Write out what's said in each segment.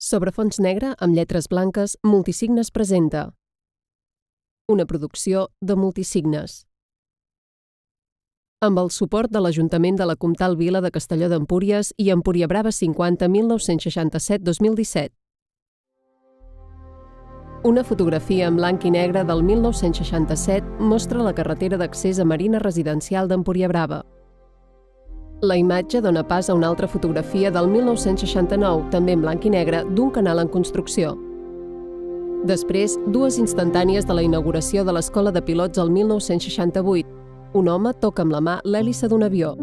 Sobre fons negre, amb lletres blanques, Multisignes presenta una producció de Multisignes. Amb el suport de l'Ajuntament de la Comtal Vila de Castelló d'Empúries i Empuriabrava 50 1967-2017. Una fotografia en blanc i negre del 1967 mostra la carretera d'accés a Marina Residencial d'Empuriabrava. La imatge dona pas a una altra fotografia del 1969, també en blanc i negre, d'un canal en construcció. Després, dues instantànies de la inauguració de l'Escola de Pilots el 1968. Un home toca amb la mà l'hèlice d'un avió.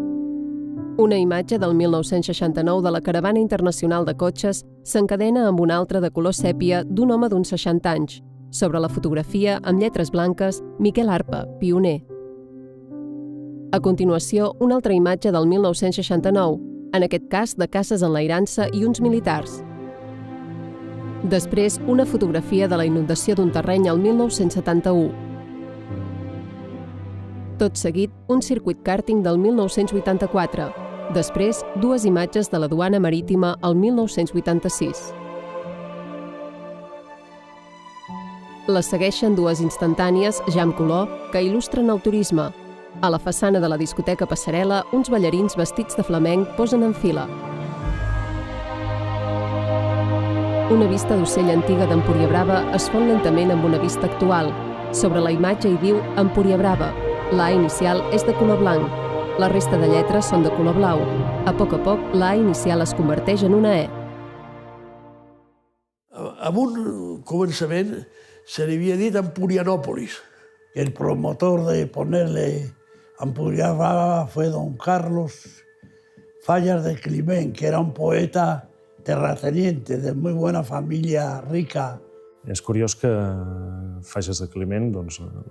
Una imatge del 1969 de la Caravana Internacional de Cotxes s'encadena amb una altra de color sèpia d'un home d'uns 60 anys. Sobre la fotografia, amb lletres blanques, Miquel Arpa, pioner. A continuació, una altra imatge del 1969, en aquest cas de caces enlairant-se i uns militars. Després, una fotografia de la inundació d'un terreny al 1971. Tot seguit, un circuit kàrting del 1984. Després, dues imatges de la duana marítima al 1986. Les segueixen dues instantànies, ja en color, que il·lustren el turisme. A la façana de la discoteca Passarel·la, uns ballarins vestits de flamenc posen en fila. Una vista d'ocell antiga d'Empuriabrava es fon lentament amb una vista actual. Sobre la imatge hi diu Empuriabrava. La A inicial és de color blanc. La resta de lletres són de color blau. A poc, la A inicial es converteix en una E. En un començament se li havia dit Empurianópolis. El promotor de ponerle Empuriabrava fue don Carlos Fallas de Climent, que era un poeta terrateniente de muy buena familia rica. És curiós que Falles de Climent,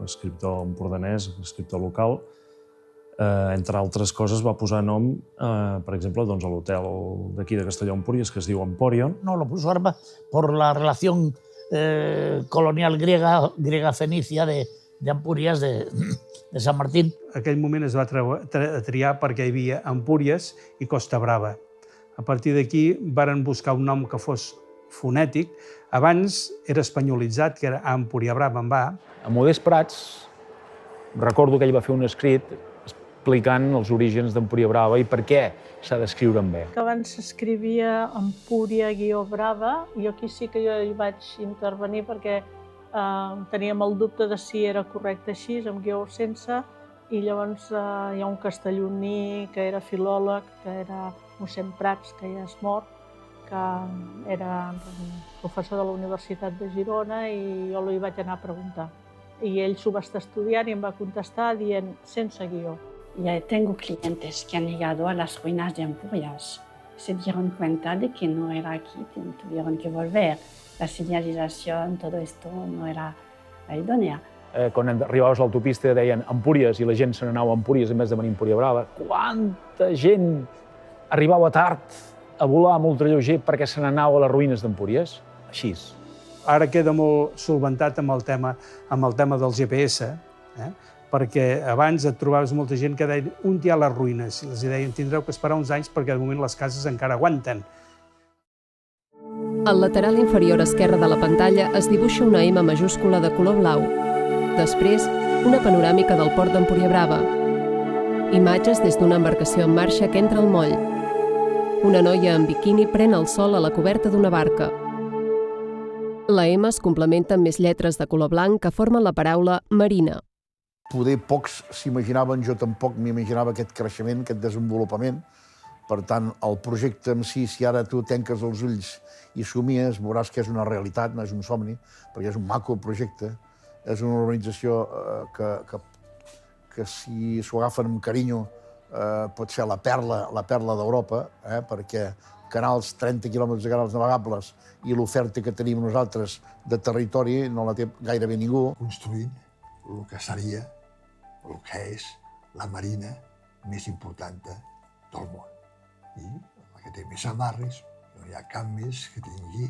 l'escriptor empordanès, l'escriptor local, entre altres coses va posar nom, per exemple, a l'hotel d'aquí de Castelló d'Empúries, que es diu Emporion. No, lo puso Arpa por la relación colonial griega-fenicia de Empúries, de Sant Martín. Aquell moment es va triar perquè hi havia Empúries i Costa Brava. A partir d'aquí varen buscar un nom que fos fonètic. Abans era espanyolitzat, que era Empuriabrava amb A. A Modest Prats, recordo que ell va fer un escrit explicant els orígens d'Empuriabrava i per què s'ha d'escriure amb E. Abans s'escrivia Empúria-Brava, i aquí sí que jo hi vaig intervenir perquè teníem el dubte de si era correcte així, amb guió o sense, i llavors hi ha un castelloní que era filòleg, que era mossèn Prats, que ja és mort, que era professor de la Universitat de Girona, i jo li vaig anar a preguntar. I ell s'ho va estar estudiant i em va contestar dient sense guió. Ya tengo clientes que han llegado a las ruinas de Empúries. Se dieron cuenta de que no era aquí, tuvieron que volver. La señalización, todo esto no era la idónea. Quan arribaves a l'autopista deien Empúries i la gent se n'anava a Empúries en vez de venir a Empuriabrava. Quanta gent arribava tard a volar amb ultralleuger perquè se n'anava a les ruïnes d'Empúries? Així. Ara queda molt solventat amb el tema del GPS, perquè abans et trobaves molta gent que deia on hi ha les ruïnes, i els deien tindreu que esperar uns anys perquè de moment les cases encara aguanten. Al lateral inferior esquerre de la pantalla es dibuixa una M majúscula de color blau. Després, una panoràmica del port d'Empuriabrava. Imatges des d'una embarcació en marxa que entra al moll. Una noia en biquini pren el sol a la coberta d'una barca. La M es complementa amb més lletres de color blanc que formen la paraula marina. Poder pocs s'imaginaven, jo tampoc m'imaginava aquest creixement, aquest desenvolupament. Per tant, el projecte en si ara tu tanques els ulls i somies, veuràs que és una realitat, no és un somni, perquè és un maco projecte. És una organització que si s'ho agafen amb carinyo pot ser la perla d'Europa, perquè canals, 30 quilòmetres de canals navegables i l'oferta que tenim nosaltres de territori no la té gairebé ningú. Construint el que seria, el que és la marina més important del món. I la que té més amarres, no hi ha cap més que tingui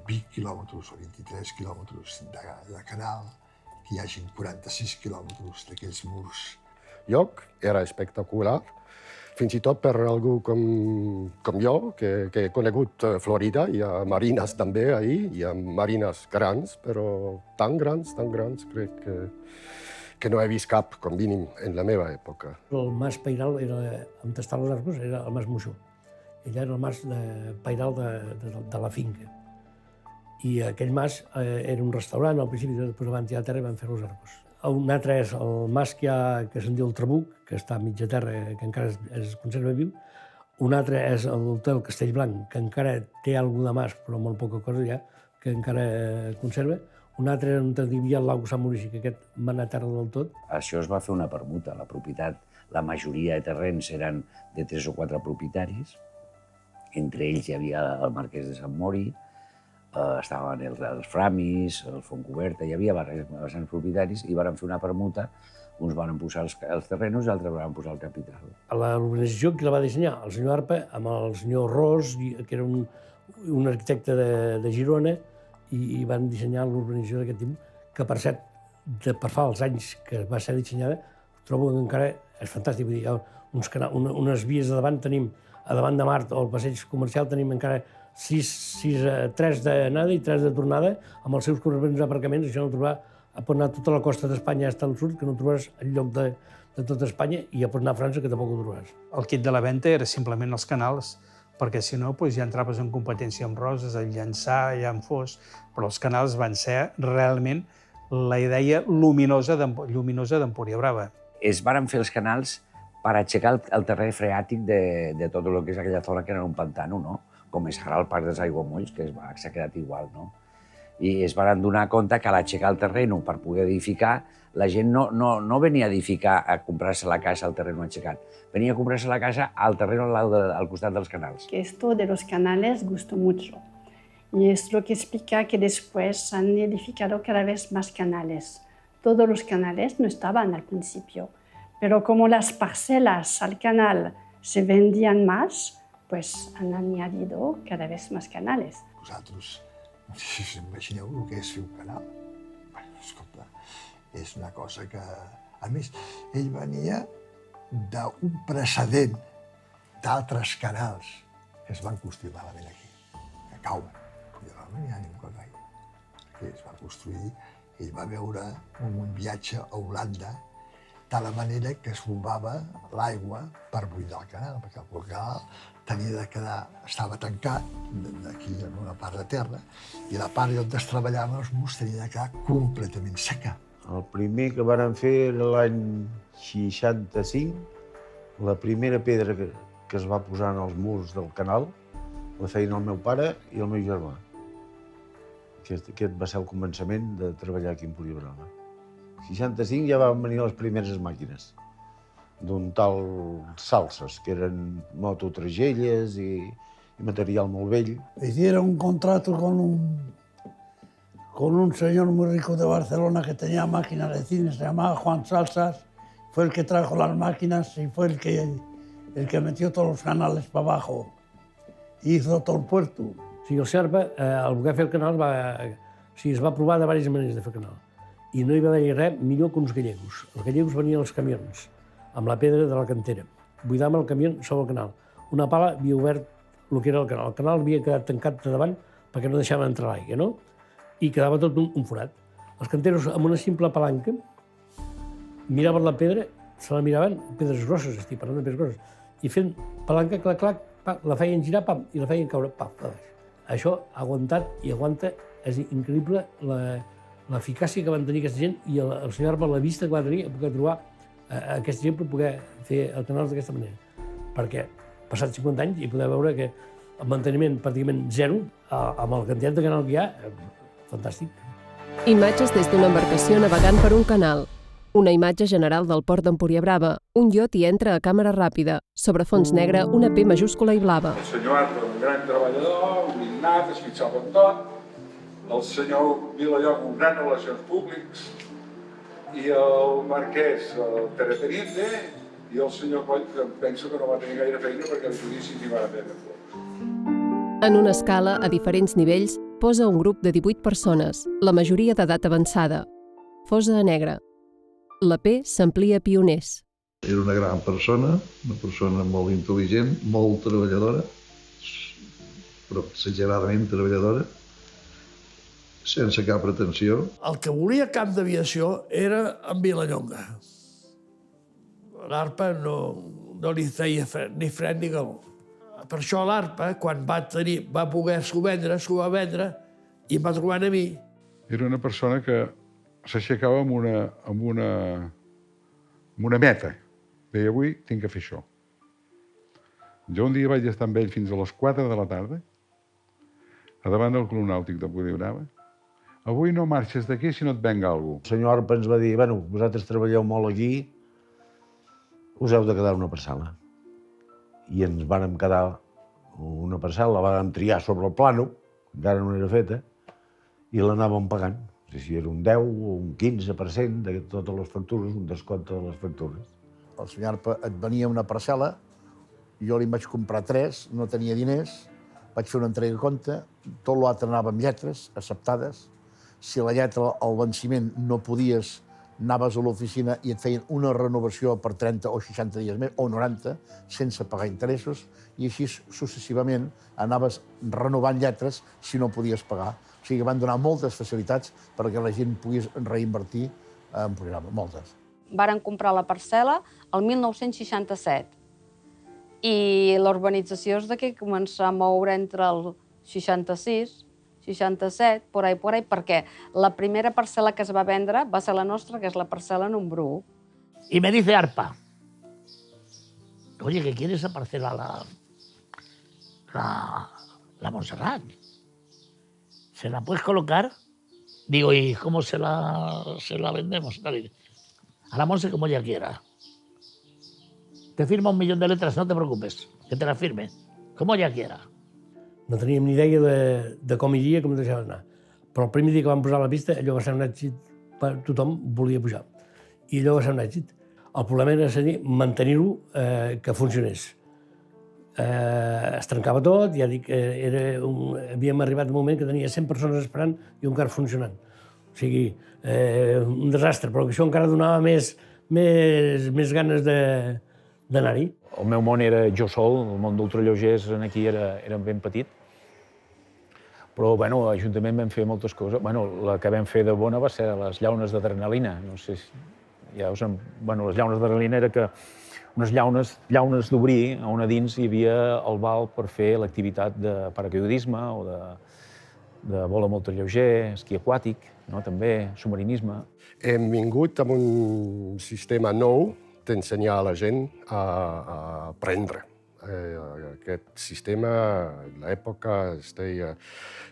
20 quilòmetres o 23 quilòmetres de canal, que hi hagin 46 quilòmetres d'aquells murs. El lloc era espectacular fins i tot per algú com jo, que he conegut Florida. Hi ha marines també ahir, hi ha marines grans, però tan grans, crec que no he vist cap, com mínim, en la meva època. El mas pairal, on estaven els arcos, era el mas Moixó. Ell era el mas pairal de la finca. I aquell mas era un restaurant, al principi després van tirar a terra i van fer els arcos. Un altre és el mas que se'n diu el Trabuc, que està a mitja terra, que encara es conserva viu. Un altre és l'hotel Castellblanc, que encara té alguna mas, però molt poca cosa ja, que encara conserva. Un altre era on hi havia el Lago Sant Maurici, que aquest va anar a terra del tot. Això es va fer una permuta. La propietat, la majoria de terrenys eren de 3 o 4 propietaris. Entre ells hi havia el marquès de Sant Mori, estaven els Framis, el Fontcoberta, hi havia bastants propietaris i van fer una permuta. Uns van posar els terrenos i altres van posar el capital. L'urbanització qui la va dissenyar? El senyor Arpa amb el senyor Ros, que era un arquitecte de Girona, i van dissenyar l'urbanització d'aquest tipus, que per cert, per fa els anys que va ser dissenyada, trobo que encara és fantàstic. Vull dir, unes vies de davant tenim, a davant de Mart o al passeig comercial tenim encara 3 d'anada i 3 de tornada, amb els seus corresponents aparcaments. Això no trobar, pot anar a tota la costa d'Espanya fins al sud, que no trobaràs enlloc de tota Espanya, i ja pots anar a França, que tampoc ho trobaràs. El kit de la venda era simplement els canals, perquè si no ja entraves en competència amb Roses, a Llançà, ja en Fos, però els canals van ser realment la idea luminosa d'Empúria Brava. Es van fer els canals per aixecar el terreny freàtic de tot el que és aquella zona que era un pantano, no? Com és ara el Parc dels Aiguamolls, que s'ha quedat igual, no? I es van donar compte que a l'aixecar el terreny per poder edificar, la gent no venia a edificar, a comprar-se la casa al terreny aixecat, venia a comprar-se la casa al terreny al costat dels canals. Esto de los canales gustó mucho y es lo que explica que después han edificado cada vez más canales. Todos los canales no estaban al principio, pero como las parcelas al canal se vendían más, pues han añadido cada vez más canales. Vosaltres, no sé si imagineu el que és fer un canal. Bé, escolta, és una cosa que... A més, ell venia d'un precedent d'altres canals que es van construir malament aquí, que cauen. I no hi ha ningú que caigui. Aquí es va construir, ell va veure un viatge a Holanda de la manera que es bombava l'aigua per buidar el canal, perquè el canal tenia de quedar, estava tancat aquí en una part de terra i la part on es treballaven els murs tenia de quedar completament seca. El primer que varen fer era l'any 65, la primera pedra que es va posar en els murs del canal la feien el meu pare i el meu germà. Aquest va ser el començament de treballar aquí a Empúria Brava. En 65 ja van venir les primeres màquines d'un tal Salses, que eren mototragelles i material molt vell. Hicieron un contrato con un señor muy rico de Barcelona que tenía máquinas de cine, se llamaba Juan Salsas, fue el que trajo las máquinas y fue el que metió todos los canales para abajo y hizo todo el puerto. O sigui, el Serpa, al voler fer el canal, es va provar de diverses maneres de fer canal. I no hi va haver res millor que uns gallegos. Els gallegos venien als camions, amb la pedra de la cantera. Buidàvem el camió sobre el canal. Una pala havia obert el que era el canal. El canal havia quedat tancat de davant perquè no deixava entrar l'aigua, no? I quedava tot un forat. Els canteros, amb una simple palanca, miraven la pedra, se la miraven, pedres grosses, estic parlant de pedres grosses, i fent palanca, clac, clac, la feien girar, pam, i la feien caure, pam, a baix. Això ha aguantat i aguanta, és increïble l'eficàcia que van tenir aquesta gent i el senyor Arpa, la vista que va tenir a poder trobar aquesta gent per poder fer el canal d'aquesta manera. Perquè passats 50 anys i poder veure que el manteniment pràcticament zero, amb la quantitat de canal que hi ha, fantàstic. Imatges des d'una embarcació navegant per un canal. Una imatge general del port d'Empúria Brava. Un iot hi entra a càmera ràpida. Sobre fons negre, una P majúscula i blava. El senyor Arpa, un gran treballador, un innat, es fixava en tot. El senyor Vilallonga, un gran relacions públics. I el marquès, el terrateniente, i el senyor Coll, que penso que no va tenir gaire feina perquè el judici s'hi va fer de flors. En una escala, a diferents nivells, posa un grup de 18 persones, la majoria d'edat avançada. Fosa a negre. La P s'amplia a pioners. Era una gran persona, una persona molt intel·ligent, molt treballadora, però exageradament treballadora, sense cap pretensió. El que volia camp d'aviació era en Vilallonga. L'ARPA no li feia ni fred ni calor. Per això l'ARPA, quan va poder-s'ho vendre, s'ho va vendre i em va trobar a mi. Era una persona que s'aixecava amb una meta. Deia, avui tinc que fer això. Jo un dia vaig estar amb ell fins a les 4 de la tarda, a davant del Club Nàutic d'Empúria Brava. Avui no marxes d'aquí si no et venga alguna cosa. El senyor Arpa ens va dir, bueno, vosaltres treballeu molt aquí, us heu de quedar una parcel·la. I ens vàrem quedar una parcel·la, la vàrem triar sobre el plano, encara no era feta, i l'anàvem pagant. No sé si era un 10 o un 15% de totes les factures, un descompte de les factures. El senyor Arpa et venia una parcel·la, jo li vaig comprar 3, no tenia diners, vaig fer una entrega a compte, tot l'altre anava amb lletres acceptades. Si la lletra al venciment no podies, anaves a l'oficina i et feien una renovació per 30 o 60 dies més, o 90, sense pagar interessos, i així successivament anaves renovant lletres si no podies pagar. O sigui que van donar moltes facilitats perquè la gent pogués reinvertir en programa, moltes. Varen comprar la parcel·la el 1967 i l'urbanització és d'aquí començar a moure entre el 66, 67, por ahí, perquè la primera parcel·la que es va vendre va ser la nostra, que és la parcel·la número 1. Y me dice Arpa, oye, que quiere esa parcela la Montserrat. ¿Se la puedes colocar? Digo, ¿y cómo se la vendemos? A la Monse como ella quiera. Te firma 1 millón de letras, no te preocupes, que te la firme, como ella quiera. No teníem ni idea de com iria, com deixava anar. Però el primer dia que vam posar la pista, allò va ser un èxit, tothom volia pujar. I allò va ser un èxit. El problema era mantenir-ho, que funcionés. Es trencava tot, ja dic, havíem arribat a un moment que tenia 100 persones esperant i un car funcionant. O sigui, un desastre, però això encara donava més ganes d'anar-hi. El meu món era jo sol, el món d'ultralleugers aquí era ben petit. Però, bueno, a l'Ajuntament vam fer moltes coses. Bueno, la que vam fer de bona va ser les llaunes d'adrenalina. No sé si... Bueno, les llaunes d'adrenalina era que unes llaunes d'obrir, on a dins hi havia el val per fer l'activitat de paracaidisme o de vol amb ultralleuger, esquí aquàtic, també, submarinisme. Hem vingut amb un sistema nou d'ensenyar a la gent a aprendre. Aquest sistema, en l'època, es deia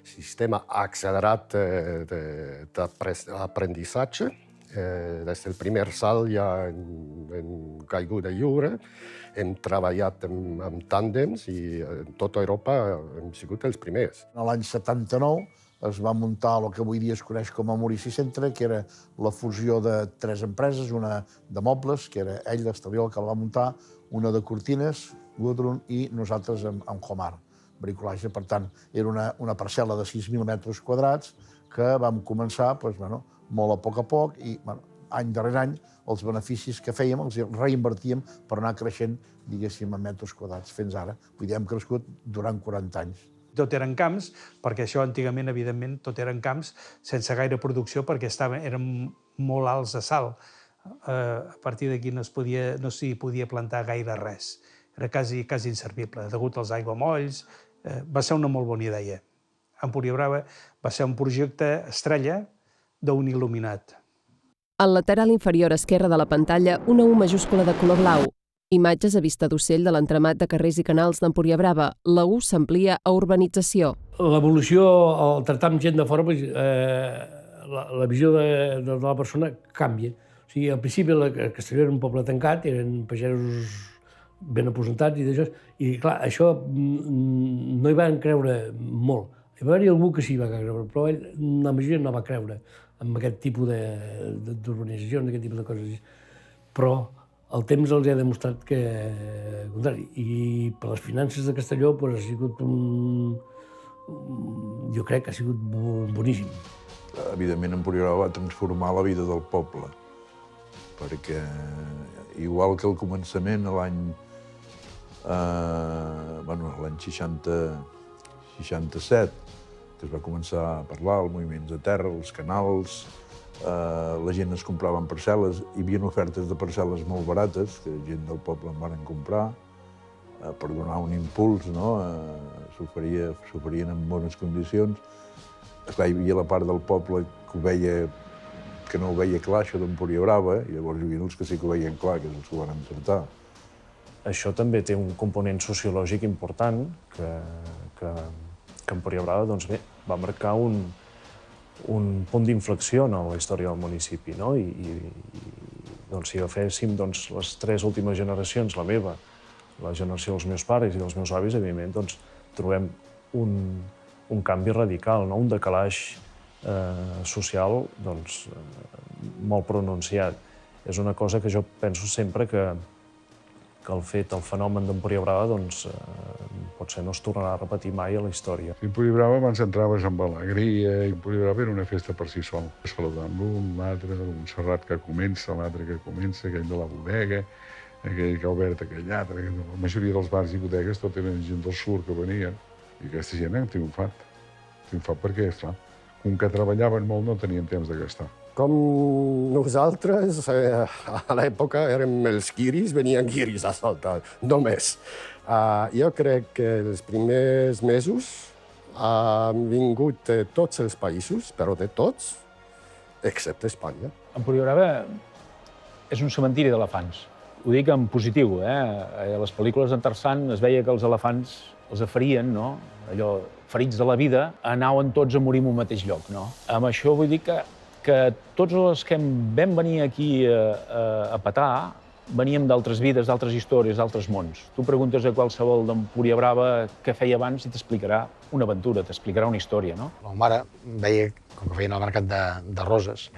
sistema accelerat d'aprenentatge. Des del primer salt ja hem caigut de lliure, hem treballat amb tàndems i en tota Europa hem sigut els primers. L'any 79 es va muntar el que avui dia es coneix com a Maurici Centre, que era la fusió de 3 empreses, una de mobles, que era ell, l'Estaviol, que la va muntar, una de cortines, Gudrun, i nosaltres amb Homar, bricolatge. Per tant, era una parcel·la de 6.000 metres quadrats que vam començar molt a poc, i any darrere any els beneficis que fèiem els reinvertíem per anar creixent, diguéssim, en metres quadrats fins ara. Vull dir, hem crescut durant 40 anys. Tot eren camps, perquè això antigament, evidentment, tot eren camps sense gaire producció perquè eren molt alts a salt. A partir d'aquí no s'hi podia plantar gaire res. Era quasi inservible, degut als aiguamolls. Va ser una molt bona idea. Empúria Brava va ser un projecte estrella d'un il·luminat. Al lateral inferior esquerre de la pantalla, una U majúscula de color blau. Imatges a vista d'ocell de l'entramat de carrers i canals d'Empúria Brava. La U s'amplia a urbanització. L'evolució, al tractar amb gent de fora, la visió de la persona canvia. O sigui, al principi Castelló era un poble tancat, eren pagesos ben aposentats i d'això, i clar, això no hi van creure molt. Hi va haver algú que sí va creure, però la majoria no va creure en aquest tipus d'urbanitzacions, aquest tipus de coses. Però el temps els ha demostrat que al contrari. I per les finances de Castelló ha sigut jo crec que ha sigut boníssim. Evidentment, Empúria Brava va transformar la vida del poble, perquè igual que al començament, l'any 67, que es va començar a parlar, els moviments de terra, els canals, la gent es compraven parcel·les, hi havia ofertes de parcel·les molt barates, que gent del poble en van comprar, per donar un impuls, no? S'oferien en bones condicions. Esclar, hi havia la part del poble que no ho veia clar, això d'Empúria Brava, i llavors hi havia els que sí que ho veien clar, que és els que ho van encertar. Això també té un component sociològic important, que Empúria Brava, doncs bé, va marcar un punt d'inflexió en la història del municipi, no? I si agaféssim les tres últimes generacions, la meva, la generació dels meus pares i dels meus avis, evidentment, trobem un canvi radical, un decalaix social molt pronunciat. És una cosa que jo penso sempre que el fenomen d'Empúria Brava potser no es tornarà a repetir mai a la història. Empúria Brava abans entraves amb alegria, Empúria Brava era una festa per si sol. Saludant l'un, l'altre, un Serrat que comença, l'altre que comença, aquell de la bodega, aquell que ha obert aquell altre. La majoria dels bars i bodegues tot eren gent del sud que venien. I aquesta gent ha triomfat. Triomfat perquè, esclar, com que treballaven molt no tenien temps de gastar. Com nosaltres, a l'època érem els guiris, venien guiris a saltar, només. Jo crec que els primers mesos han vingut de tots els països, però de tots, excepte Espanya. Empúria Brava és un cementiri d'elefants. Ho dic en positiu, A les pel·lícules d'en Tarzan es veia que els elefants els aferien, no? Allò, ferits de la vida, anaven tots a morir en un mateix lloc, no? Amb això vull dir que tots els que vam venir aquí a petar veníem d'altres vides, d'altres històries, d'altres mons. Tu preguntes a qualsevol d'Empúria Brava què feia abans i t'explicarà una aventura, t'explicarà una història, no? La mare veia, com que feien el mercat de roses,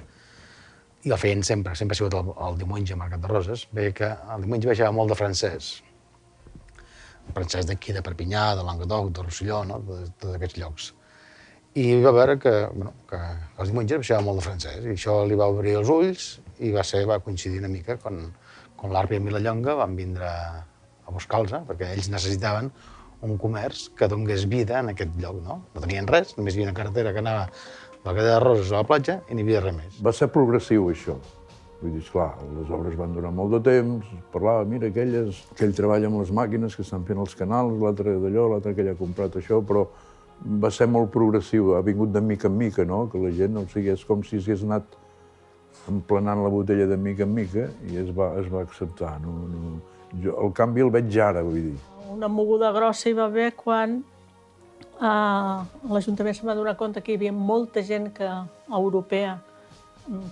i el feien sempre, sempre ha sigut el diumenge al mercat de roses, veia que el diumenge baixava molt de francès. Francès d'aquí, de Perpinyà, de Languedoc, de Rosselló, no? De tots aquests llocs. I va veure que els diumenges baixava molt de francès, i això li va obrir els ulls i va coincidir una mica quan l'Arpa i el Vilallonga van vindre a buscar-los, perquè ells necessitaven un comerç que donés vida en aquest lloc, no? No tenien res, només hi havia una carretera que anava de la cadena de Roses a la platja i n'hi havia res més. Va ser progressiu, això. Vull dir, esclar, les obres van durar molt de temps, parlava, mira, aquell treballa amb les màquines que estan fent els canals, l'altre d'allò, l'altre que ja ha comprat això, però va ser molt progressiu, ha vingut de mica en mica, no? Que la gent, o sigui, és com si hagués anat emplenant la botella de mica en mica i es va acceptar. El canvi el veig ara, vull dir. Una moguda grossa hi va haver quan l'Ajuntament se'n va donar compte que hi havia molta gent europea,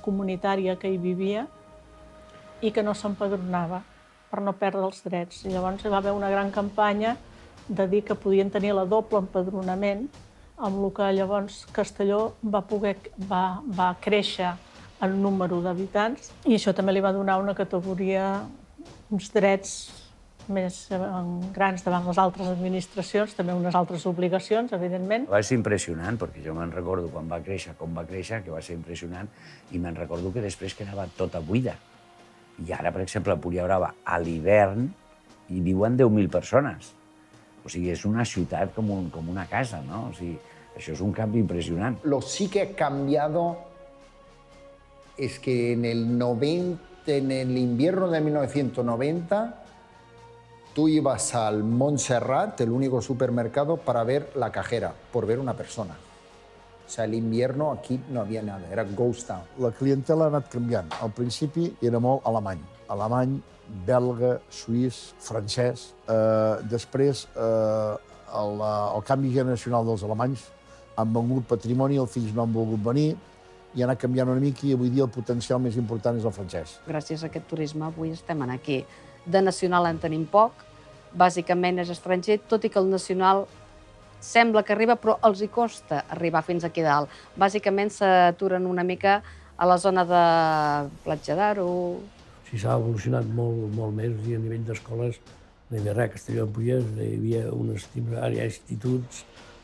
comunitària, que hi vivia i que no s'empadronava per no perdre els drets. I llavors hi va haver una gran campanya de dir que podien tenir la doble empadronament, amb el que llavors Castelló va créixer en número d'habitants i això també li va donar una categoria, uns drets més grans davant les altres administracions, també unes altres obligacions, evidentment. Va ser impressionant, perquè jo me'n recordo quan va créixer, com va créixer, que va ser impressionant, i me'n recordo que després quedava tota buida. I ara, per exemple, a Empúria Brava, a l'hivern, hi viuen 10.000 persones. O sigui, és una ciutat com una casa, no? O sigui, això és un canvi impressionant. Lo sí que ha cambiado es que en el invierno de 1990 tú ibas al Montserrat, el único supermercado, para ver la cajera, por ver una persona. O sea, el invierno aquí no había nada, era ghost town. La clientela ha anat canviant. Al principi era molt alemany, belga, suís, francès. Després, el canvi generacional dels alemanys han vengut patrimoni, els fills no han volgut venir, i ha anat canviant una mica i avui dia el potencial més important és el francès. Gràcies a aquest turisme avui estem aquí. De nacional en tenim poc, bàsicament és estranger, tot i que el nacional sembla que arriba, però els hi costa arribar fins aquí dalt. Bàsicament s'aturen una mica a la zona de Platja d'Aro. Sí, s'ha evolucionat molt més, i a nivell d'escoles no hi havia res. A Castelló d'Empúries hi havia unes instituts,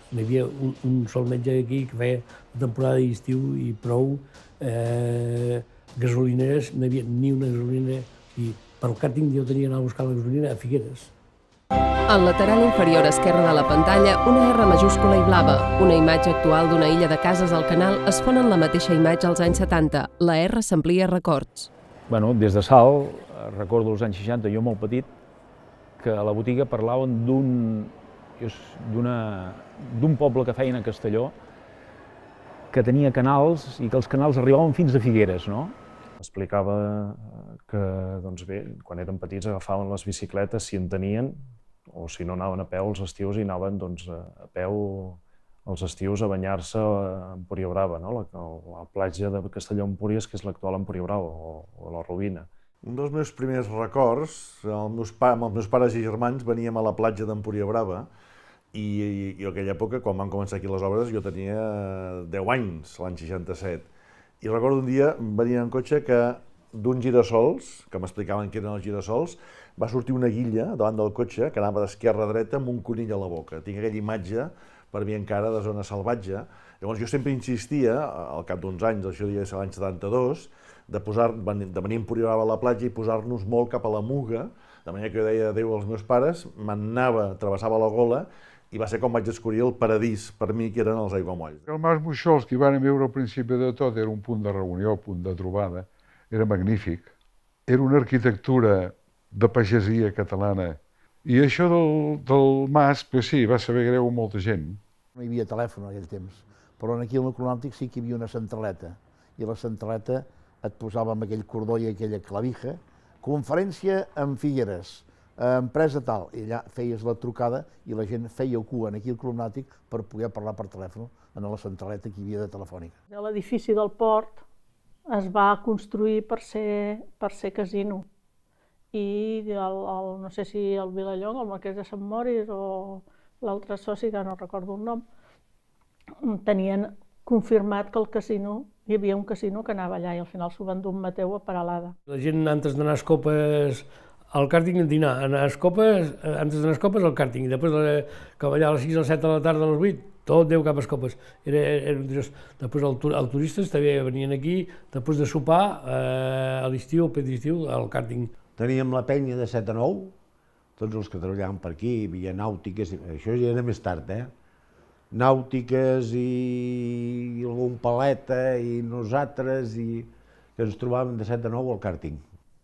Hi havia un sol metge aquí que feia la temporada d'estiu i prou. Gasolineres, no hi havia ni una gasolinera. I pel càrting jo tenia d'anar a buscar la gasolina a Figueres. Al lateral inferior esquerre de la pantalla, una R majúscula i blava. Una imatge actual d'una illa de cases al canal es fon en la mateixa imatge als anys 70. La R s'amplia a records. Bueno, des de Salt, recordo als anys 60, jo molt petit, que a la botiga parlaven d'un poble que feien a Castelló, que tenia canals i que els canals arribaven fins a Figueres, no? Explicava que, doncs bé, quan eren petits agafaven les bicicletes, si en tenien, o si no anaven a peu els estius i anaven a peu els estius a banyar-se a Empuriabrava, la platja de Castelló-Empúries, que és l'actual Empuriabrava, o la Robina. Un dels meus primers records, amb els meus pares i germans veníem a la platja d'Empuriabrava i a aquella època, quan van començar aquí les obres, jo tenia 10 anys, l'any 67. I recordo un dia venint en cotxe que d'un girassols, que m'explicaven què eren els girassols, va sortir una guilla davant del cotxe que anava d'esquerra a dreta amb un conill a la boca. Tinc aquella imatge, per mi encara, de zona salvatge. Llavors jo sempre insistia, al cap d'uns anys, això devia ser l'any 72, de venir a Empuriabrava a la platja i posar-nos molt cap a la Muga, de manera que jo deia adéu als meus pares, m'anava, travessava la Gola, i va ser com vaig descobrir el paradís, per mi, que eren els aiguamolls. El Mas Moixols, que hi van viure al principi de tot, era un punt de reunió, punt de trobada, era magnífic. Era una arquitectura de pagesia catalana. I això del Mas, pues sí, va saber greu a molta gent. No hi havia telèfon en aquell temps, però aquí al nucli nàutic sí que hi havia una centraleta, i la centraleta et posava amb aquell cordó i aquella clavija, conferència amb Figueres, empresa tal, i allà feies la trucada i la gent feia cua aquí al club nàutic per poder parlar per telèfon en la centraleta que hi havia de telefònica. L'edifici del port es va construir per ser casino i no sé si el Vilallonga, el marquès de Sant Moritz o l'altre soci, que no recordo el nom, tenien confirmat que el casino, hi havia un casino que anava allà i al final s'ho van dur un Mateu a Peralada. La gent, antes d'anar a Escopes, al càrting a dinar, antes d'anar a Escopes al càrting, i després que allà a les 6 o les 7 de la tarda, a les 8, tot Déu cap a Escopes. Després els turistes també venien aquí, després de sopar, a l'estiu, al pet d'estiu, al càrting. Teníem la penya de 7 a 9, tots els que treballaven per aquí, hi havia nàutiques, això ja era més tard, nàutiques i algun paleta i nosaltres, que ens trobàvem de 7 a 9 al càrting.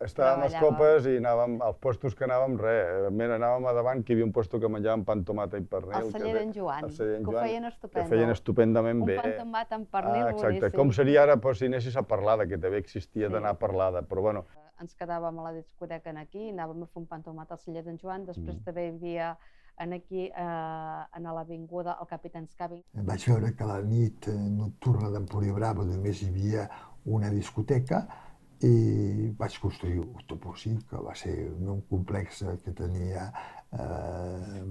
Estàvem a Escopes i anàvem, als puestos que anàvem, anàvem a davant, que hi havia un puesto que menjàvem pa amb tomata i pernil. El celler d'en Joan, que ho feien estupendo. Que feien estupendament bé. Un pa amb tomata amb pernil boníssim. Exacte, com seria ara si anessis a Parlada, que també existia d'anar a Parlada, però bueno. Ens quedàvem a la discoteca aquí, anàvem a fer un pa amb tomata al celler d'en Joan, després també hi havia aquí, a l'avinguda, el Capitans Cabin. Vaig veure que la nit nocturna d'Empuriabrava només hi havia una discoteca, i vaig construir Octopussy, que va ser un complex que tenia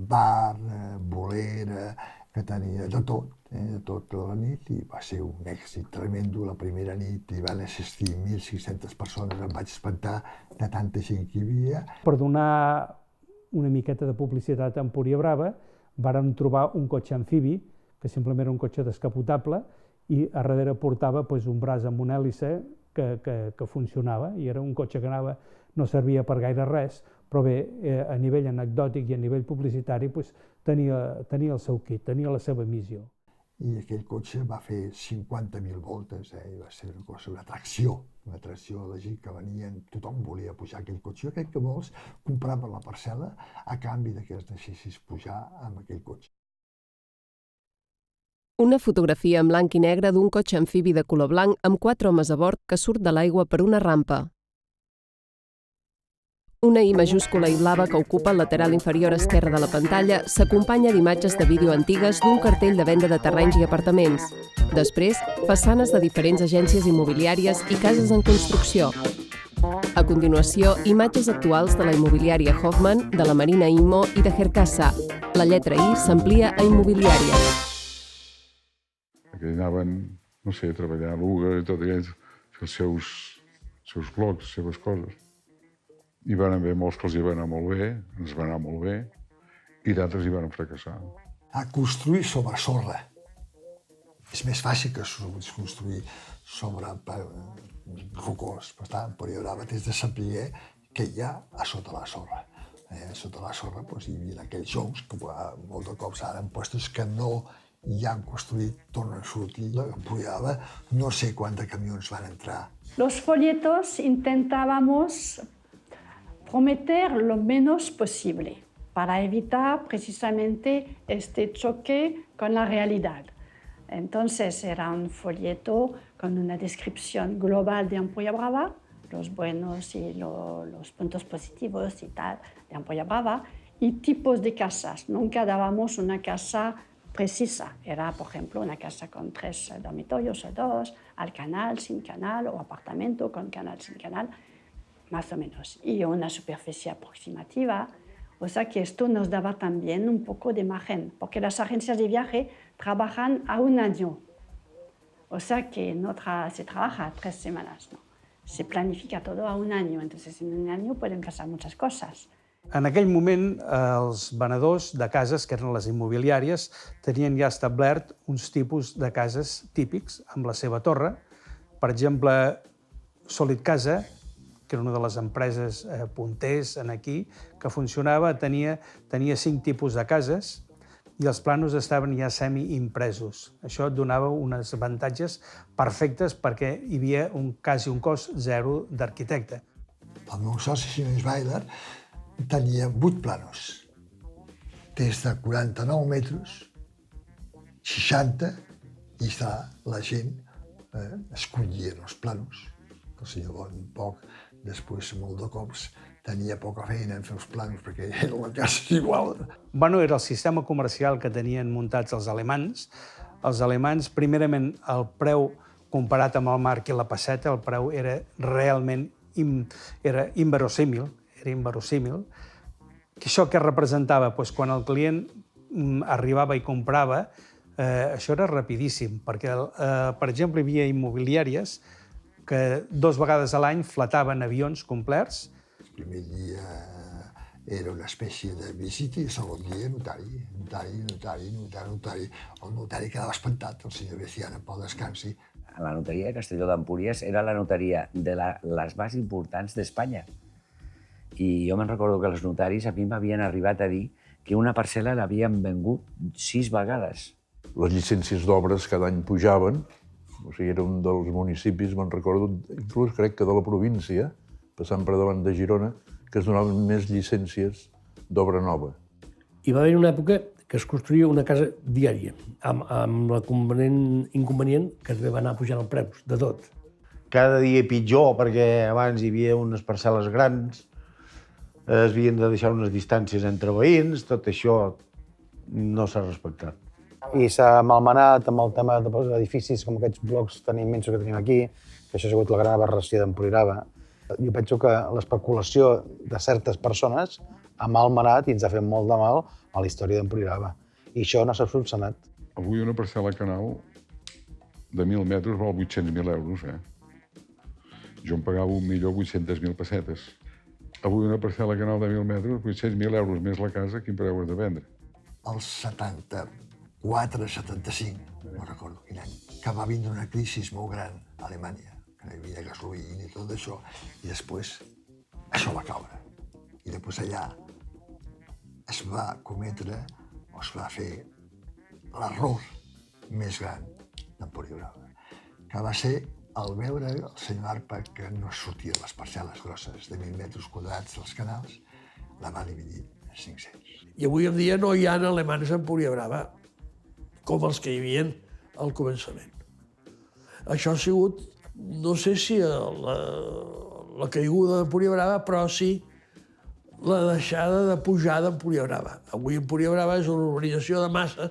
bar, bolera, que tenia de tot la nit, i va ser un èxit tremendo. La primera nit hi van assistir 1.600 persones, em vaig espantar de tanta gent que hi havia. Per donar una miqueta de publicitat a Empuriabrava, vàrem trobar un cotxe amfibi, que simplement era un cotxe descapotable, i a darrere portava un braç amb una hèlice que funcionava, i era un cotxe que no servia per gaire res, però bé, a nivell anecdòtic i a nivell publicitari tenia el seu kit, tenia la seva missió. I aquell cotxe va fer 50.000 voltes, i va ser una atracció a la gent que venien, tothom volia pujar aquell cotxe. Jo crec que molts compraven la parcel·la a canvi que es deixessis pujar amb aquell cotxe. Una fotografia en blanc i negre d'un cotxe amfibi de color blanc amb 4 homes a bord que surt de l'aigua per una rampa. Una I majúscula i blava que ocupa el lateral inferior esquerre de la pantalla s'acompanya d'imatges de vídeo antigues d'un cartell de venda de terrenys i apartaments. Després, façanes de diferents agències immobiliàries i cases en construcció. A continuació, imatges actuals de la immobiliària Hoffman, de la Marina Immo i de Hercasa. La lletra I s'amplia a immobiliària. Que anaven, no sé, a treballar a l'UGA i tot aquell, fer els seus blocs, les seves coses. I van haver molts que els hi va anar molt bé, ens va anar molt bé, i d'altres hi van fracassar. a construir sobre sorra. És més fàcil que construir sobre rocós. Per tant, Empuriabrava tens de saber què hi ha a sota la sorra. Sota la sorra hi havia aquells joncs que molts de cops ara en puestos que no hi han construït, tornen a sortir. Empuriabrava, no sé quants camions van entrar. Los folletos intentábamos prometer lo menos posible para evitar precisamente este choque con la realidad. Entonces era un folleto con una descripción global de Empuriabrava, los buenos y los puntos positivos y tal de Empuriabrava, y tipos de casas. Nunca dábamos una casa precisa. Era, por ejemplo, una casa con 3 dormitorios o 2, al canal, sin canal, o apartamento con canal, sin canal, más o menos. Y una superficie aproximativa. O sea que esto nos daba también un poco de margen, porque las agencias de viaje trabajan a 1 año. O sea que no se trabaja 3 semanas, no. Se planifica todo a 1 año, entonces en 1 año pueden pasar muchas cosas. En aquell moment, els venedors de cases, que eren les immobiliàries, tenien ja establert uns tipus de cases típics amb la seva torre. Per exemple, Solid Casa, que era una de les empreses punters aquí, que funcionava, tenia 5 tipus de cases i els planos estaven ja semi-impresos. Això donava uns avantatges perfectes perquè hi havia quasi un cost zero d'arquitecte. El meu soci, Siemens Weiler, tenia 8 planos, des de 49 metres, 60, i la gent escollia els planos. El senyor Bon, poc, després, molt de cops, tenia poca feina en fer els planos perquè era la casa igual. Bueno, era el sistema comercial que tenien muntats els alemanys. Els alemanys, primerament, el preu comparat amb el marc i la pesseta, el preu era realment inverosímil. Això què representava? Quan el client arribava i comprava, això era rapidíssim, perquè, per exemple, hi havia immobiliàries que 2 vegades a l'any fletaven avions complets. El primer dia era una espècie de visita i el segon dia notari. El notari quedava espantat, el senyor Beciana, pel descansi. La notaria de Castelló d'Empúries era la notaria de les més importants d'Espanya. I jo me'n recordo que els notaris a mi m'havien arribat a dir que una parcel·la l'havien vengut 6 vegades. Les llicències d'obres cada any pujaven, o sigui, era un dels municipis, me'n recordo, inclús crec que de la província, passant per davant de Girona, que es donaven més llicències d'obra nova. Hi va haver una època que es construïa una casa diària, amb l'inconvenient que va anar pujant el preu de tot. Cada dia pitjor, perquè abans hi havia unes parcel·les grans, es havien de deixar unes distàncies entre veïns, tot això no s'ha respectat. I s'ha malmenat amb el tema d'edificis com aquests blocs tan immensos que tenim aquí, que això ha sigut la gran aberració d'Empuriabrava. Jo penso que l'especulació de certes persones ha malmenat i ens ha fet molt de mal a la història d'Empuriabrava. I això no s'ha solucionat. Avui una parcel·la canal de 1.000 metres val 800.000 euros. Jo em pagava 1.800.000 pessetes. Avui una parcel·la canal de 1.000 metres, 800.000 euros més la casa, quin preu has de vendre? Els 74, 75, no recordo quin any, que va vindre una crisi molt gran a Alemanya, que no hi havia gasolina i tot això, i després això va caure. I després allà es va cometre, o es va fer l'error més gran d'Empuriabrava, que va ser al veure el senyor Arpa que no sortia de les parcel·les grosses de 1.000 metres quadrats dels canals, la va dividir en 500. I avui en dia no hi ha alemans a Empuriabrava, com els que hi havia al començament. Això ha sigut, no sé si la caiguda d'Empuriabrava, però sí la deixada de pujar d'Empuriabrava. Avui Empuriabrava és una urbanització de massa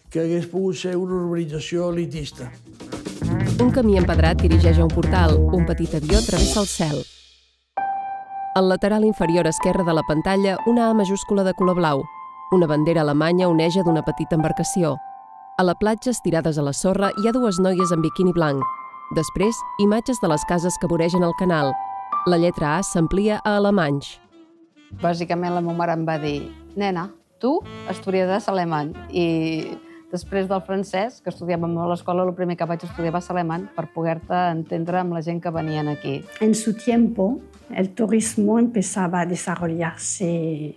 que hagués pogut ser una urbanització elitista. Un camí empedrat dirigeix a un portal. Un petit avió travessa el cel. Al lateral inferior esquerre de la pantalla, una A majúscula de color blau. Una bandera alemanya oneja d'una petita embarcació. A la platja, estirades a la sorra, hi ha 2 noies en biquini blanc. Després, imatges de les cases que voregen el canal. La lletra A s'amplia a alemanys. Bàsicament, la meva mare em va dir: nena, tu estudiaràs alemany. I després del francès, que estudiàvem a l'escola, el primer que vaig estudiar va ser alemany per poder-te entendre amb la gent que venien aquí. En su tiempo, el turismo empezaba a desarrollarse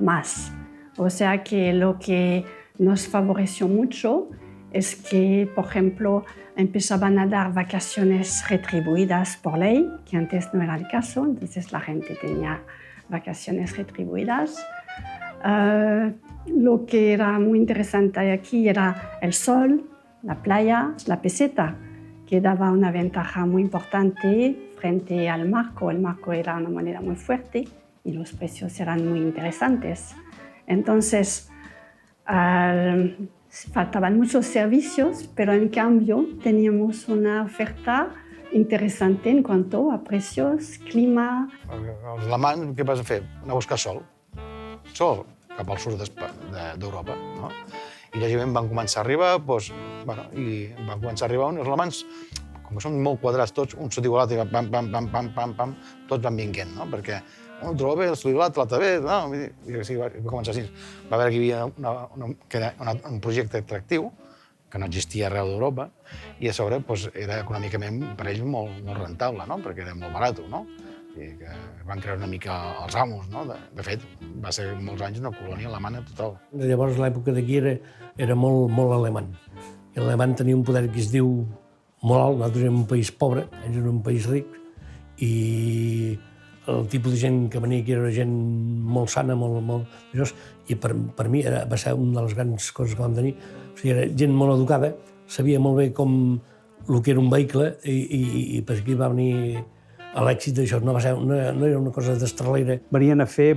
más. O sea que lo que nos favoreció mucho es que, por ejemplo, empezaban a dar vacaciones retribuidas por ley, que antes no era el caso, entonces la gente tenía vacaciones retribuidas. Lo que era muy interesante aquí era el sol, la playa, la peseta, que daba una ventaja muy importante frente al marco. El marco era una moneda muy fuerte y los precios eran muy interesantes. Entonces, faltaban muchos servicios, pero en cambio teníamos una oferta interessant en quant a precios, clima... Els alemans, què vas a fer? Anar a buscar sol. Sol, cap al sud d'Europa, no? I lògicament van començar a arribar, doncs, bueno, i van començar a arribar uns alemans, com que són molt quadrats tots, un sud igual, pam, pam, pam, pam, pam, pam, tots van vinguent, no? Perquè un troba bé, el sud igual, l'altre bé, no? I sí, va començar així. Va veure que hi havia un projecte atractiu, que no existia arreu d'Europa, i a sobre era econòmicament per ells molt rentable, perquè era molt barat, no? I que van creure una mica els amos, no? De fet, va ser molts anys una colònia alemana total. Llavors l'època d'aquí era molt alemany. I l'alemany tenia un poder adquisitiu molt alt, nosaltres érem un país pobre, ells eren un país ric, i el tipus de gent que venia aquí era gent molt sana, i per mi va ser una de les grans coses que vam tenir. O sigui, era gent molt educada, sabia molt bé com el que era un vehicle i per aquí va venir l'èxit d'això. No era una cosa destralera. Venien a fer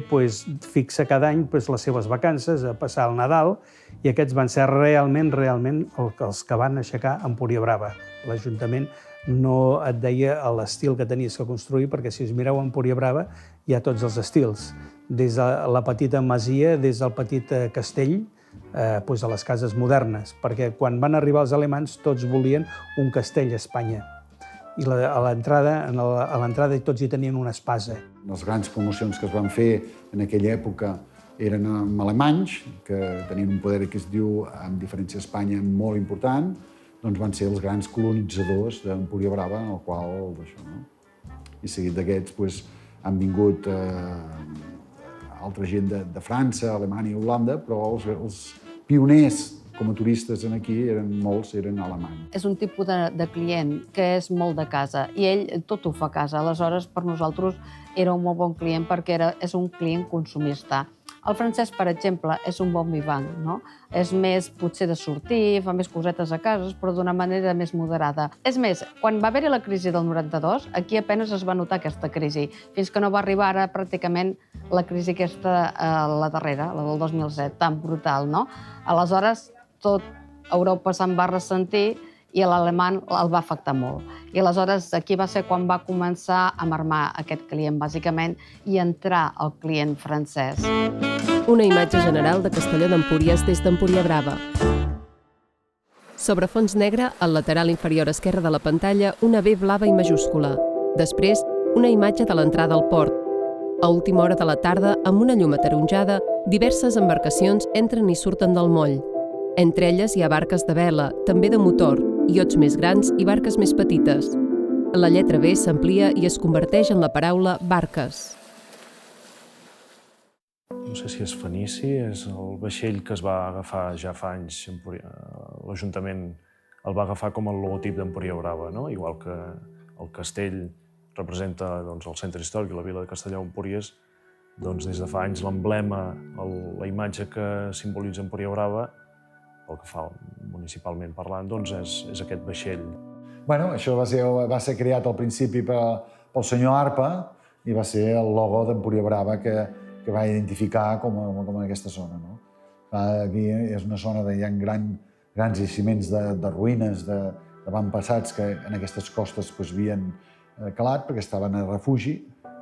fixa cada any les seves vacances, a passar el Nadal, i aquests van ser realment els que van aixecar Empúria Brava. L'Ajuntament no et deia l'estil que tenies que construir, perquè si us mireu Empúria Brava hi ha tots els estils, des de la petita masia, des del petit castell, a les cases modernes, perquè quan van arribar els alemans tots volien un castell a Espanya. I a l'entrada tots hi tenien una espasa. Les grans promocions que es van fer en aquella època eren amb alemanys, que tenien un poder adquisitiu, amb diferència a Espanya, molt important, doncs van ser els grans colonitzadors d'Empúria Brava, en el qual... I seguit d'aquests han vingut altra gent de França, Alemanya i Holanda, però els pioners com a turistes aquí molts eren alemanys. És un tipus de client que és molt de casa i ell tot ho fa a casa. Aleshores, per nosaltres era un molt bon client perquè és un client consumista. El francès, per exemple, és un bon vivant, no? És més, potser, de sortir, fa més cosetes a casa, però d'una manera més moderada. És més, quan va haver-hi la crisi del 92, aquí apenas es va notar aquesta crisi, fins que no va arribar ara pràcticament la crisi aquesta, la darrera, la del 2007, tan brutal, no? Aleshores, tot Europa se'n va ressentir i l'alemany el va afectar molt. I aleshores aquí va ser quan va començar a marmar aquest client, bàsicament, i entrar el client francès. Una imatge general de Castelló d'Empúries des d'Empúria Brava. Sobre fons negre, al lateral inferior esquerre de la pantalla, una V blava i majúscula. Després, una imatge de l'entrada al port. A última hora de la tarda, amb una llum ataronjada, diverses embarcacions entren i surten del moll. Entre elles hi ha barques de vela, també de motor, iots més grans i barques més petites. La lletra B s'amplia i es converteix en la paraula barques. No sé si és fenici, és el vaixell que es va agafar ja fa anys. L'Ajuntament el va agafar com el logotip d'Empúria Brava, no? Igual que el castell representa el centre històric i la vila de Castelló-Empúries, des de fa anys l'emblema, la imatge que simbolitza Empúria Brava, pel que fa municipalment parlant, és aquest vaixell. Bueno, això va ser creat al principi pel senyor Arpa i va ser el logo d'Empúria Brava que va identificar com aquesta zona. Aquí és una zona on hi ha grans jaciments de ruïnes d'avantpassats que en aquestes costes havien calat perquè estaven a refugi.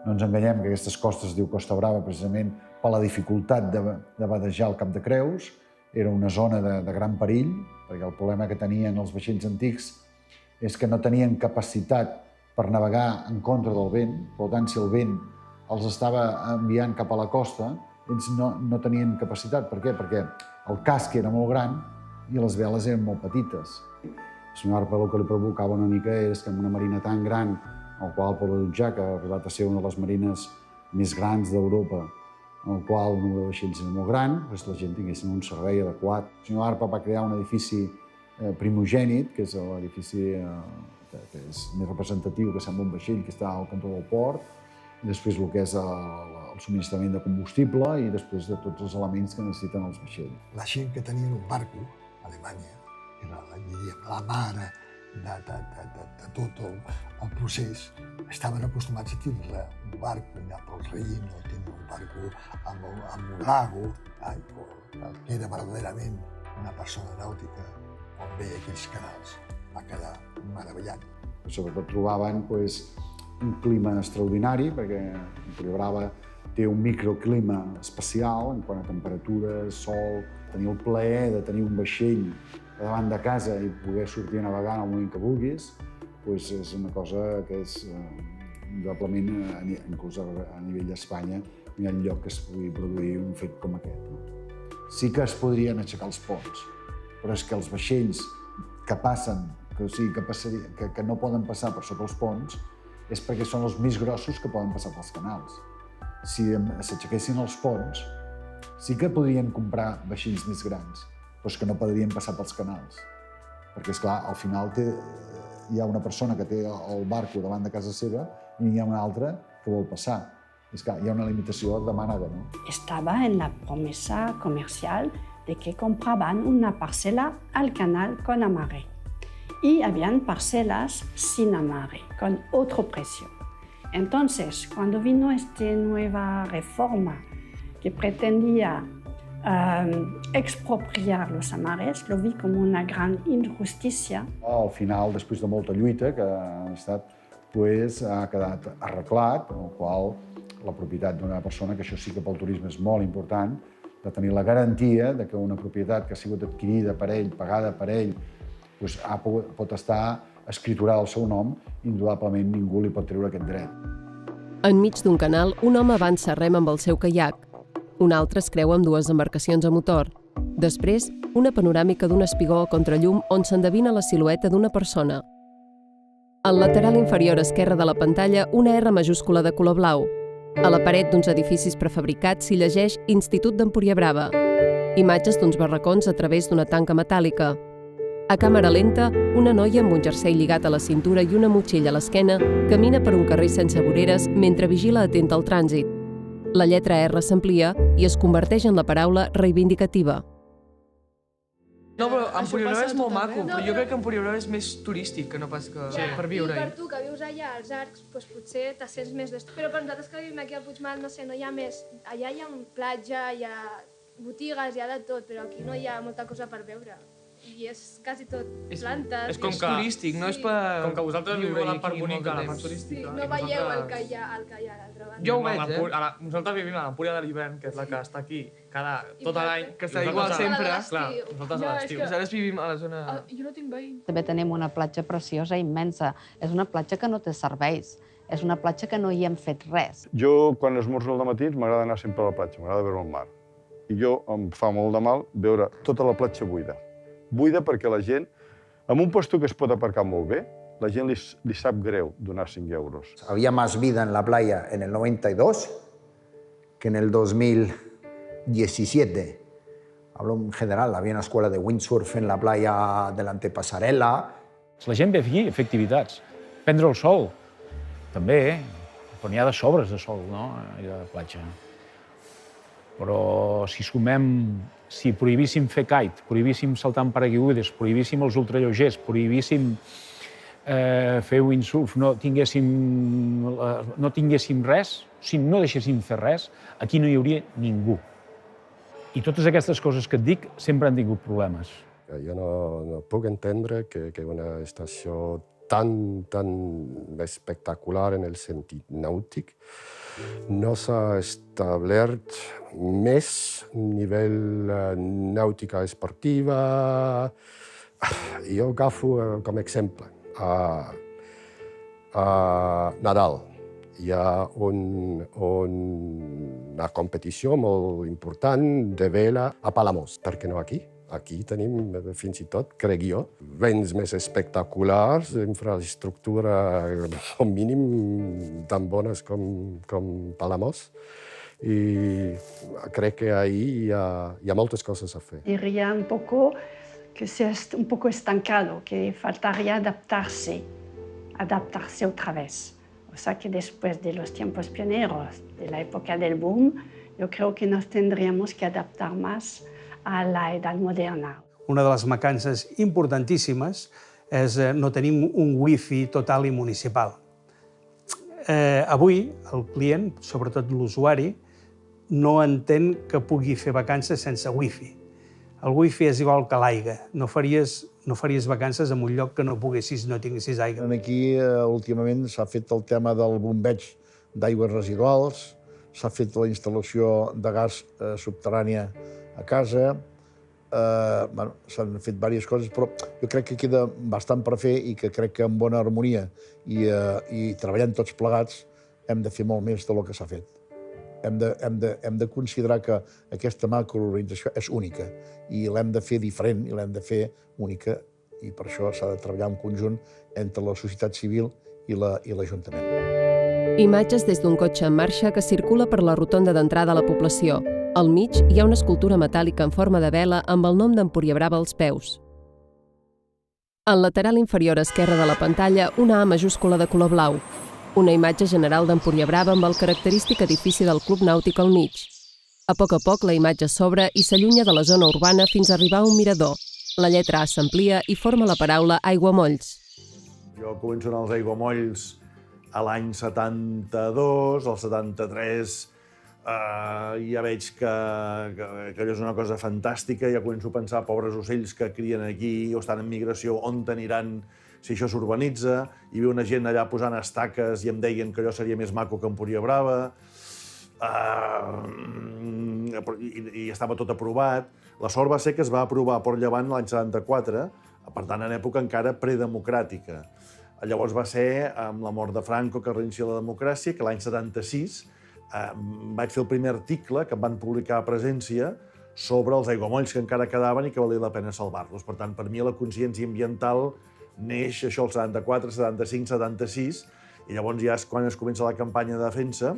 No ens enganyem que aquestes costes es diu Costa Brava precisament per la dificultat de badejar el Cap de Creus. Era una zona de gran perill, perquè el problema que tenien els vaixells antics és que no tenien capacitat per navegar en contra del vent. Per tant, si el vent els estava enviant cap a la costa, ells no tenien capacitat. Per què? Perquè el casc era molt gran i les veles eren molt petites. El senyor Arpa el que li provocava una mica és que amb una marina tan gran, el qual pot allotjar, que ha arribat a ser una de les marines més grans d'Europa, en el qual el número de vaixells era molt gran, doncs la gent tingués un servei adequat. El senyor Arpa va crear un edifici primogènit, que és l'edifici que és més representatiu, que sembla un vaixell que està al cantó del port, i després el que és el subministrament de combustible i després de tots els elements que necessiten els vaixells. La gent que tenien un barco a Alemanya era la mare de tot el procés, estaven acostumats a tindre un barco, anar pel Rin, o tindre un barco amb un lago, que era verdaderament una persona nàutica. Quan veia aquells canals va quedar meravellat. Sobretot trobaven un clima extraordinari, perquè Empuriabrava té un microclima especial en quant a temperatures, sol. Tenir el plaer de tenir un vaixell davant de casa i poder sortir a navegar en el moment que vulguis, és una cosa que és indudablement, inclús a nivell d'Espanya, no hi ha lloc que es pugui produir un fet com aquest. Sí que es podrien aixecar els ponts, però és que els vaixells que passen, que no poden passar per sota els ponts, és perquè són els més grossos que poden passar pels canals. Si s'aixequessin els ponts, sí que podrien comprar vaixells més grans, però és que no podrien passar pels canals. Perquè, esclar, al final hi ha una persona que té el barco davant de casa seva i n'hi ha una altra que vol passar. És clar, hi ha una limitació de mànega, no? Estaba en la promesa comercial de que compraban una parcela al canal con amarre. Y habían parcelas sin amarre, con otro precio. Entonces, cuando vino esta nueva reforma que pretendía expropiar los amarres, lo vi como una gran injusticia. Al final, després de molta lluita que ha estat, ha quedat arreglat, en el qual la propietat d'una persona, que això sí que pel turisme és molt important, de tenir la garantia de que una propietat que ha sigut adquirida per ell, pagada per ell, pot estar escriturada al seu nom, indudablement ningú li pot treure aquest dret. Enmig d'un canal, un home avança rem amb el seu caiac. Un altre es creua amb dues embarcacions a motor. Després, una panoràmica d'un espigó a contrallum on s'endevina la silueta d'una persona. Al lateral inferior esquerre de la pantalla, una R majúscula de color blau. A la paret d'uns edificis prefabricats s'hi llegeix Institut d'Empuriabrava. Imatges d'uns barracons a través d'una tanca metàl·lica. A càmera lenta, una noia amb un jersei lligat a la cintura i una motxilla a l'esquena camina per un carrer sense voreres mentre vigila atenta al trànsit. La lletra R s'amplia i es converteix en la paraula reivindicativa. No, però Empuriabrava és molt maco, però jo crec que Empuriabrava és més turístic que no pas que per viure-hi. I per tu, que vius allà, als Arcs, potser te sents més d'estiu. Però per nosaltres que vivim aquí al Puigmal, no sé, no hi ha més... Allà hi ha platja, hi ha botigues, hi ha de tot, però aquí no hi ha molta cosa per veure. I és quasi tot plantes. És com que... turístic, no és per... Com que vosaltres viviu a la part bonica, a la part turística. Sí, no veieu el que hi ha a l'altra banda. Jo ho veig, Nosaltres vivim a l'Empúria de l'hivern, que és la que està aquí tot l'any. Que està igual sempre. Clar, nosaltres a l'estiu. Nosaltres vivim a la zona... Jo no tinc veïns. També tenim una platja preciosa, immensa. És una platja que no té serveis. És una platja que no hi hem fet res. Jo, quan esmorzo al matí, m'agrada anar sempre a la platja, m'agrada veure el mar. I jo em fa molt de mal veure tota la platja buida. Buida perquè la gent, amb un puesto que es pot aparcar molt bé, la gent li sap greu donar 5 euros. Había más vida en la playa en el 92 que en el 2017. Hablo en general, había una escuela de windsurf en la playa de l'Antepasarela. La gent ve aquí a fer activitats. Prendre el sol, també, però n'hi ha de sobres de sol, no?, a la platja. Però si si prohibíssim fer kite, prohibíssim saltar amb paracaigudes, prohibíssim els ultralleugers, prohibíssim fer windsurf, no tinguéssim res, si no deixéssim fer res, aquí no hi hauria ningú. I totes aquestes coses que et dic sempre han tingut problemes. Jo no puc entendre que una estació tan espectacular en el sentit nàutic no s'ha establert més nivell nàutica esportiva. Jo agafo com a exemple a Nadal. hi ha una competició molt important de vela a Palamós. Per què no aquí? Aquí tenim, fins i tot, crec jo, vents més espectaculars, infraestructura, com mínim, tan bones com Palamós. I crec que ahí hi ha moltes coses a fer. Diría un poco que se es un poco estancado, que faltaría adaptarse otra vez. O sea que después de los tiempos pioneros, de la época del boom, yo creo que nos tendríamos que adaptar más a la edad moderna. Una de les mancances importantíssimes és no tenim un wifi total i municipal. Avui, el client, sobretot l'usuari, no entén que pugui fer vacances sense wifi. El wifi és igual que l'aigua. No faries vacances en un lloc que no tinguessis aigua. Aquí, últimament, s'ha fet el tema del bombeig d'aigües residuals, s'ha fet la instal·lació de gas subterrània a casa, s'han fet diverses coses, però jo crec que queda bastant per fer i que crec que amb bona harmonia i treballant tots plegats hem de fer molt més del que s'ha fet. Hem de considerar que aquesta macroorganització és única i l'hem de fer diferent i l'hem de fer única i per això s'ha de treballar en conjunt entre la societat civil i l'Ajuntament. Imatges des d'un cotxe en marxa que circula per la rotonda d'entrada a la població. Al mig hi ha una escultura metàl·lica en forma de vela amb el nom d'Empuriabrava als peus. Al lateral inferior esquerre de la pantalla, una A majúscula de color blau. Una imatge general d'Empuriabrava amb el característic edifici del Club Nàutic al mig. A poc la imatge s'obre i s'allunya de la zona urbana fins a arribar a un mirador. La lletra A s'amplia i forma la paraula Aiguamolls. Jo començo a anar als aiguamolls a l'any 72, al 73, ja veig que allò és una cosa fantàstica, ja començo a pensar, pobres ocells que crien aquí o estan en migració, on aniran si això s'urbanitza, hi havia una gent allà posant estaques i em deien que allò seria més maco que Empuriabrava, i estava tot aprovat. La sort va ser que es va aprovar a Port Llevant l'any 74, per tant, en època encara predemocràtica. Llavors va ser amb la mort de Franco que reinicia la democràcia, que l'any 76 vaig fer el primer article que em van publicar a Presència sobre els aiguamolls que encara quedaven i que valia la pena salvar-los. Per tant, per mi la consciència ambiental neix això el 74, 75, 76, i llavors ja és quan es comença la campanya de defensa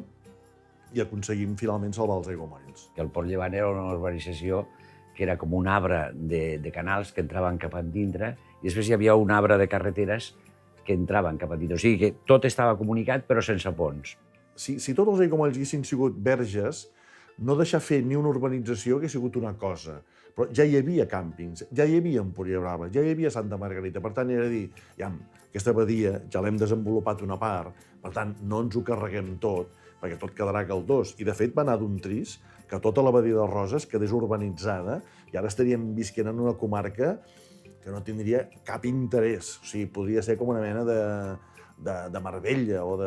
i aconseguim finalment salvar els aiguamolls. El Port Llevant era una urbanització que era com un arbre de canals que entraven cap endintre i després hi havia un arbre de carreteres que entraven cap endintre. O sigui que tot estava comunicat però sense ponts. Si tots els aiguamolls haguessin sigut verges, no deixar fer ni una urbanització hagués sigut una cosa. Però ja hi havia càmpings, ja hi havia Empuriabrava, ja hi havia Santa Margarita. Per tant, era dir, aquesta badia ja l'hem desenvolupat una part, per tant, no ens ho carreguem tot, perquè tot quedarà caldós. I, de fet, va anar d'un tris que tota la badia de Roses quedés urbanitzada i ara estaríem visquent en una comarca que no tindria cap interès. O sigui, podria ser com una mena de Marbella o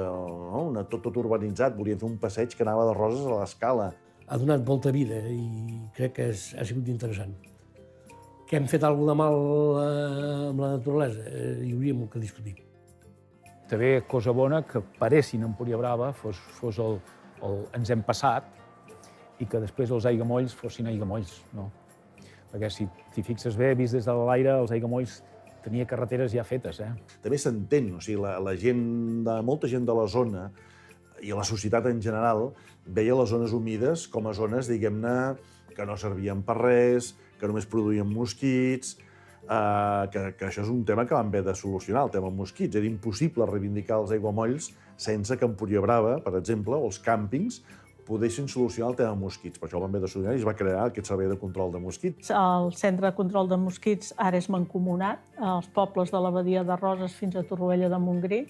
tot urbanitzat. Volien fer un passeig que anava de Roses a l'Escala. Ha donat molta vida i crec que ha sigut interessant. Que hem fet alguna de mal amb la naturalesa? Hi hauria molt que discutir. També cosa bona que paressin Empuriabrava fos el ens hem passat i que després els aiguamolls fossin aiguamolls, no? Perquè si t'hi fixes bé, vist des de l'aire, els aiguamolls tenia carreteres ja fetes, També s'entén, o sigui, molta gent de la zona i la societat en general veia les zones humides com a zones, diguem-ne, que no servien per res, que només produïen mosquits, que això és un tema que vam haver de solucionar, el tema mosquits. Era impossible reivindicar els aiguamolls sense que Empuriabrava, per exemple, o els càmpings, poguessin solucionar el tema de mosquits. Per això ho vam haver de solucionar i es va crear aquest servei de control de mosquits. El centre de control de mosquits ara és mancomunat als pobles de la Badia de Roses fins a Torroella de Montgrí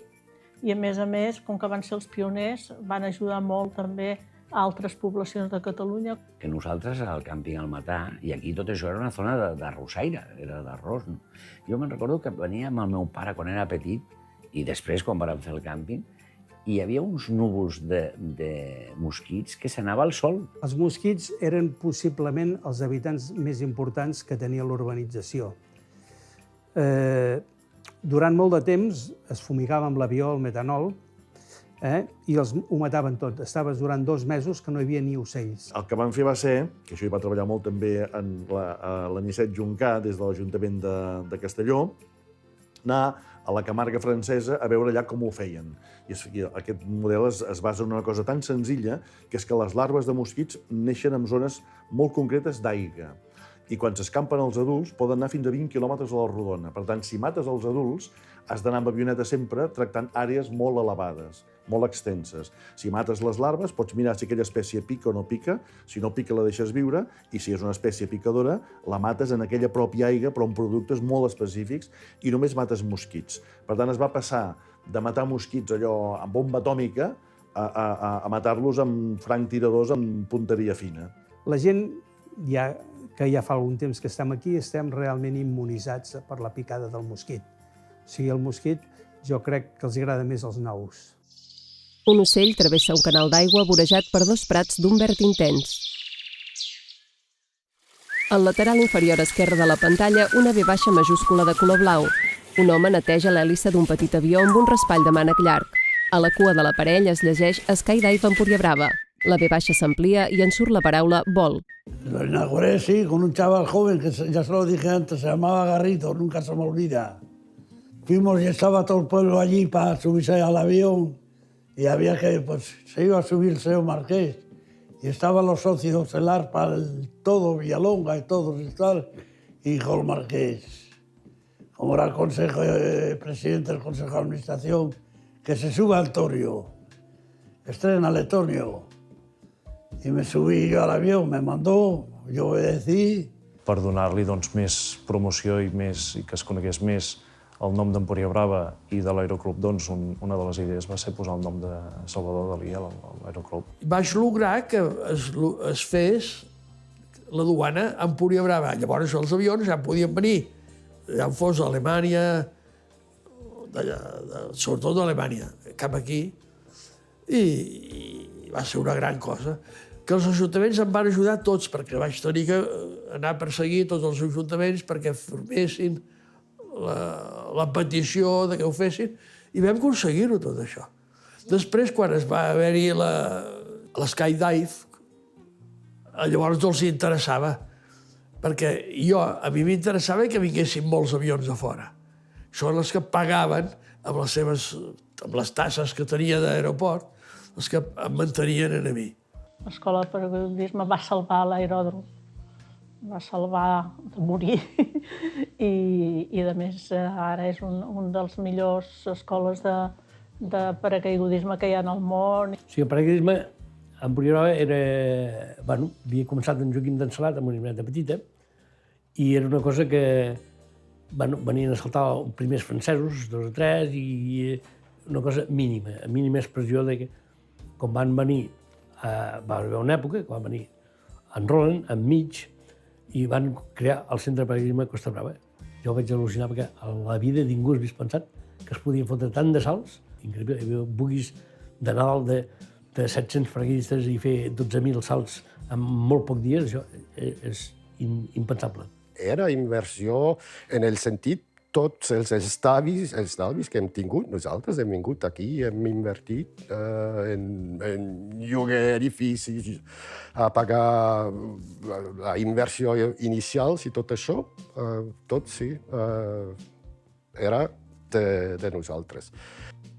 i, a més, com que van ser els pioners, van ajudar molt també a altres poblacions de Catalunya. Que nosaltres, al càmping al Matà, i aquí tot això era una zona d'arrossaire, era d'arròs. No? Jo me'n recordo que venia amb el meu pare quan era petit i després, quan vam fer el càmping, hi havia uns núvols de mosquits que s'anava al sol. Els mosquits eren possiblement els habitants més importants que tenia l'urbanització. Durant molt de temps es fumigava amb l'avió el metanol i ho mataven tot. Estaves durant 2 mesos que no hi havia ni ocells. El que van fer va ser, que això hi va treballar molt també en l'Anicet Juncà, des de l'Ajuntament de Castelló, anar a la Camarga francesa a veure allà com ho feien. I aquest model es basa en una cosa tan senzilla, que és que les larves de mosquits neixen en zones molt concretes d'aigua. I quan s'escampen els adults poden anar fins a 20 quilòmetres a la rodona. Per tant, si mates els adults, has d'anar amb avioneta sempre tractant àrees molt elevades, molt extenses. Si mates les larves, pots mirar si aquella espècie pica o no pica, si no pica la deixes viure, i si és una espècie picadora, la mates en aquella pròpia aigua, però amb productes molt específics, i només mates mosquits. Per tant, es va passar de matar mosquits allò amb bomba atòmica a matar-los amb franctiradors amb punteria fina. La gent, que ja fa algun temps que estem aquí, estem realment immunitzats per la picada del mosquit. O sigui, el mosquit jo crec que els agrada més els nous. Un ocell travessa un canal d'aigua vorejat per 2 prats d'un verd intens. Al lateral inferior esquerre de la pantalla, una V baixa majúscula de color blau. Un home neteja l'hèlice d'un petit avió amb un raspall de mànec llarg. A la cua de l'aparell es llegeix Skydive Empuriabrava. La V baixa s'amplia i en surt la paraula vol. Lo inauguré, sí, con un chaval joven que ya se lo dije antes, se llamaba Garrito, nunca se me olvida. Fuimos y estaba todo el pueblo allí para subirse al avión y había que, pues, se iba a subir el señor Marqués y estaban los socios, el ARPA, todo, Villalonga y todos y tal, y dijo el Marqués, como era el presidente del Consejo de Administración, que se suba al Torio, estrena el Etonio. I me subí jo a l'avió, me mandó, jo obedecí. Per donar-li més promoció i que es conegués més el nom d'Empuriabrava i de l'Aeroclub, una de les idees va ser posar el nom de Salvador Dalí a l'Aeroclub. Vaig lograr que es fes la duana a Empuriabrava. Llavors els avions ja podien venir, ja fos d'Alemanya, sobretot d'Alemanya, cap aquí, i va ser una gran cosa. Que els ajuntaments em van ajudar tots, perquè vaig tenir que anar a perseguir tots els ajuntaments perquè formessin la petició que ho fessin, i vam aconseguir-ho tot això. Després, quan es va haver-hi l'Skydive, llavors els interessava, perquè a mi m'interessava que vinguessin molts avions de fora. Són els que pagaven amb les tasses que tenia d'aeroport, els que em mantenien a mi. L'Escola de Paracaigudisme va salvar l'aeròdrom, va salvar de morir i a més ara és un dels millors escoles de paracaigudisme que hi ha en el món. Sí, el paracaigudisme a Empuriabrava havia començat en Joaquim d'Ensalat amb una impremta petita i era una cosa que venien a saltar els primers francesos, 2 o 3, i una cosa mínima, mínima expressió de que com van venir, va haver una època que van venir en Roland, enmig, i van crear el Centre de Paracaigudisme Costa Brava. Jo vaig al·lucinar perquè a la vida ningú hagués pensat que es podien fotre tant de salts, increïble, hi havia buguis de Nadal de 700 paracaigudistes i fer 12.000 salts en molt pocs dies, això és impensable. Era inversió en el sentit tots els estalvis que hem tingut. Nosaltres hem vingut aquí i hem invertit en lloguer edificis, a pagar la inversió inicial i tot això. Tot, sí, era de nosaltres.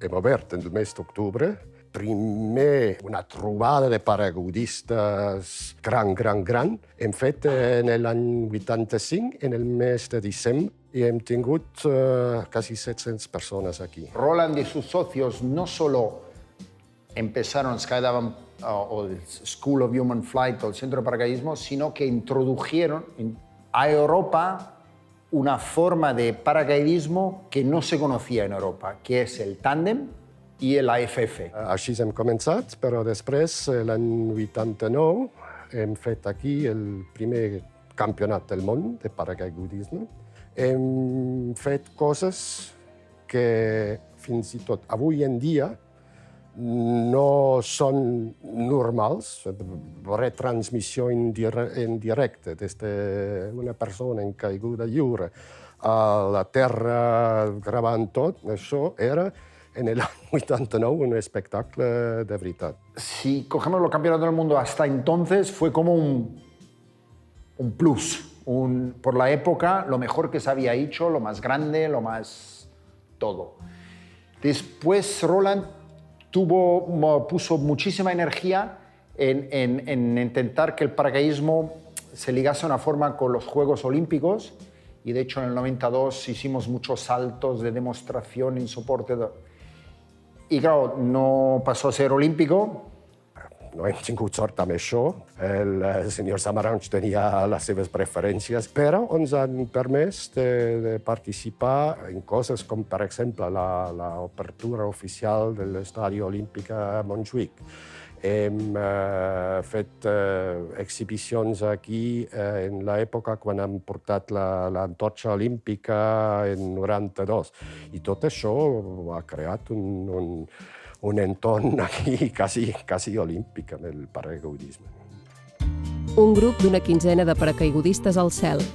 Hem obert en el mes d'octubre. Primer una trobada de paracaigudistes gran. Hem fet en l'any 85, en el mes de desembre, y hem tingut casi 700 personas aquí. Roland y sus socios no solo empezaron Skydive o el School of Human Flight o el Centro de Paracaidismo, sino que introdujeron a Europa una forma de paracaidismo que no se conocía en Europa, que es el tándem i l'AFF. Així hem començat, però després, l'any 89, hem fet aquí el primer campionat del món de paracaigudisme. Hem fet coses que fins i tot avui en dia no són normals. Retransmissió en directe des d'una persona en caiguda lliure a la terra gravant tot, això era en el 89 un espectacle de veritat. Si cogemos los campeonatos del mundo hasta entonces, fue como un plus. Por la época, lo mejor que se había hecho, lo más grande, lo más todo. Después Roland puso muchísima energía en intentar que el paracaidismo se ligase de una forma con los Juegos Olímpicos, y de hecho en el 92 hicimos muchos saltos de demostración en soporte. Y claro, no pasó a ser olímpico. No hem tingut sort amb això. El senyor Samaranch tenia les seves preferències, però ens han permès de participar en coses com, per exemple, l'obertura oficial de l'Estadi Olímpic a Montjuïc. Hem fet exhibicions aquí en l'època quan hem portat l'antorxa olímpica en 92. I tot això ha creat un entorn aquí quasi olímpic amb el paracaigudisme. Un grup d'una quinzena de paracaigudistes al cel.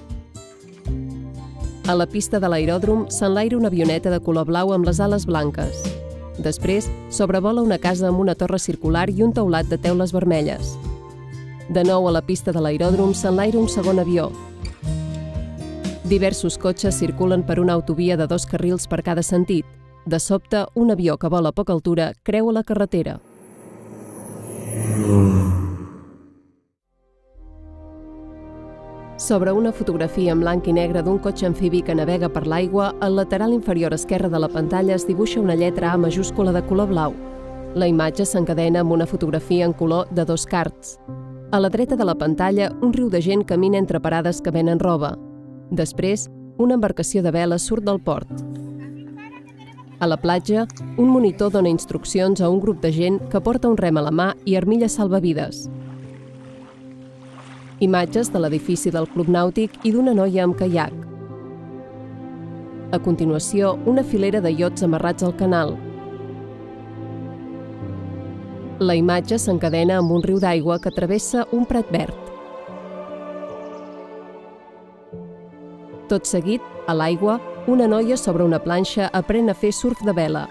A la pista de l'aeròdrom s'enlaira una avioneta de color blau amb les ales blanques. Després, sobrevola una casa amb una torre circular i un teulat de teules vermelles. De nou a la pista de l'aeròdrom s'enlaira un segon avió. Diversos cotxes circulen per una autovia de 2 carrils per cada sentit. De sobte, un avió que vola a poca altura creua la carretera. Sobre una fotografia en blanc i negre d'un cotxe amfibi que navega per l'aigua, al lateral inferior esquerre de la pantalla es dibuixa una lletra A majúscula de color blau. La imatge s'encadena amb una fotografia en color de 2 cards. A la dreta de la pantalla, un riu de gent camina entre parades que venen roba. Després, una embarcació de vela surt del port. A la platja, un monitor dona instruccions a un grup de gent que porta un rem a la mà i armilles salvavides. Imatges de l'edifici del Club Nàutic i d'una noia amb caiac. A continuació, una filera de iots amarrats al canal. La imatge s'encadena amb un riu d'aigua que travessa un prat verd. Tot seguit, a l'aigua, una noia sobre una planxa aprèn a fer surf de vela.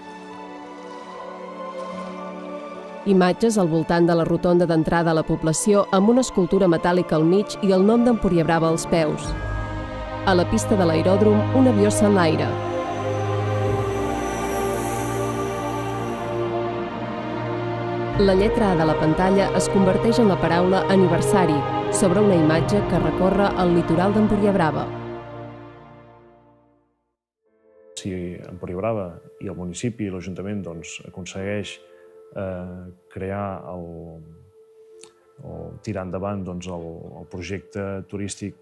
Imatges al voltant de la rotonda d'entrada a la població amb una escultura metàl·lica al mig i el nom d'Empuriabrava als peus. A la pista de l'aeròdrom, un avió s'enlaira. La lletra A de la pantalla es converteix en la paraula aniversari sobre una imatge que recorre el litoral d'Empuriabrava. Si Empuriabrava i el municipi i l'Ajuntament aconsegueix crear o tirar endavant el projecte turístic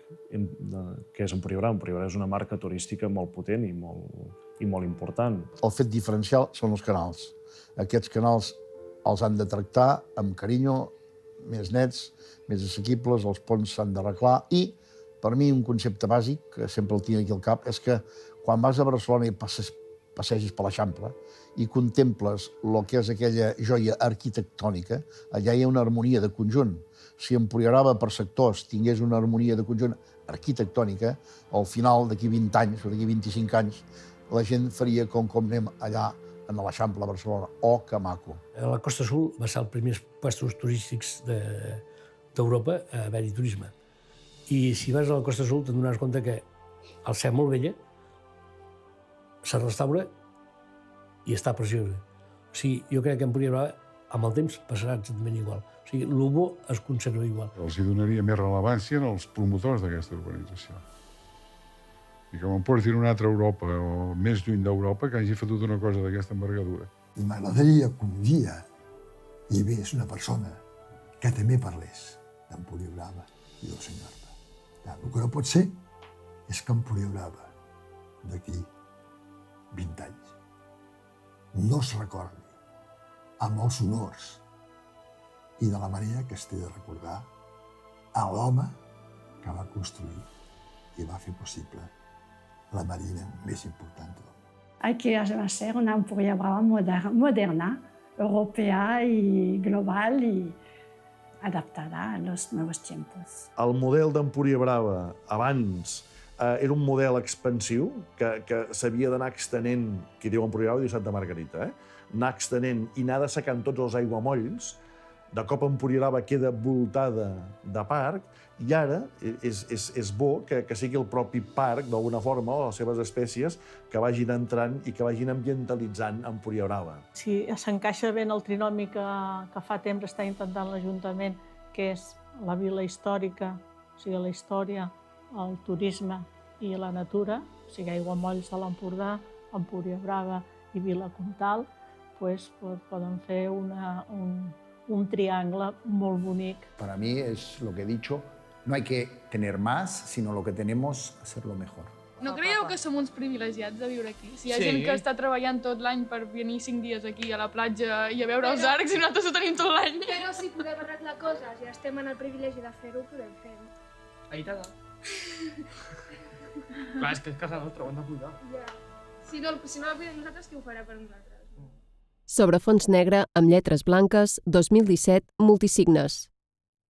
que és Empuriabrava. Empuriabrava és una marca turística molt potent i molt important. El fet diferencial són els canals. Aquests canals els han de tractar amb carinyo, més nets, més assequibles, els ponts s'han d'arreglar i, per mi, un concepte bàsic, que sempre el tinc aquí al cap, és que quan vas a Barcelona i passegis per l'Eixample i contemples el que és aquella joia arquitectònica, allà hi ha una harmonia de conjunt. Si Empuriabrava per sectors tingués una harmonia de conjunt arquitectònica, al final, d'aquí 20 anys o d'aquí 25 anys, la gent faria com anem allà a l'Eixample a Barcelona. Oh, que maco! La Costa Azul va ser els primers puestos turístics d'Europa a haver-hi turisme. I si vas a la Costa Azul te'n donaràs compte que al ser molt vella se restaura i està preciosa. O sigui, jo crec que Empuriabrava, amb el temps, passarà exactament igual. O sigui, l'Ubo es conserva igual. Els hi donaria més rellevància als promotors d'aquesta urbanització. I que me'n portin una altra Europa, o més lluny d'Europa, que hagi fotut una cosa d'aquesta envergadura. I m'agradaria que un dia hi hagués una persona que també parlés d'Empuriabrava i del senyor Arpa. El que no pot ser és que Empuriabrava, d'aquí 20 anys, no es recordi amb els honors i de la manera que es té de recordar a l'home que va construir i va fer possible la marina més important del món. Aquí va ser una Empuriabrava moderna, europea y global y adaptada a los nuevos tiempos. El model d'Empuriabrava abans era un model expansiu que s'havia d'anar extenent, qui diu Empuriabrava diu Santa Margarita, anar extenent i anar dessecant tots els aiguamolls. De cop Empuriabrava queda voltada de parc i ara és bo que sigui el propi parc, d'alguna forma, o les seves espècies, que vagin entrant i que vagin ambientalitzant Empuriabrava. Si s'encaixa bé en el trinomi que fa temps està intentant l'Ajuntament, que és la vila històrica, o sigui, la història, el turisme i la natura, o sigui, aiguamolls de l'Empordà, Empuriabrava i Vila Comtal, doncs poden fer un triangle molt bonic. Para mí es lo que he dicho, no hay que tener más, sino lo que tenemos, hacerlo mejor. No creieu que som uns privilegiats de viure aquí? Si hi ha gent que està treballant tot l'any per venir 5 dies aquí a la platja i a veure els arcs i nosaltres ho tenim tot l'any. Però si podem arreglar coses i estem en el privilegi de fer-ho, podem fer-ho. Ahí t'ha dat. Clar, és que és casa nostra, ho hem de cuidar. Ja. Si no la cuidem nosaltres, qui ho farà per nosaltres? Sobre fons negre, amb lletres blanques, 2017, multisignes.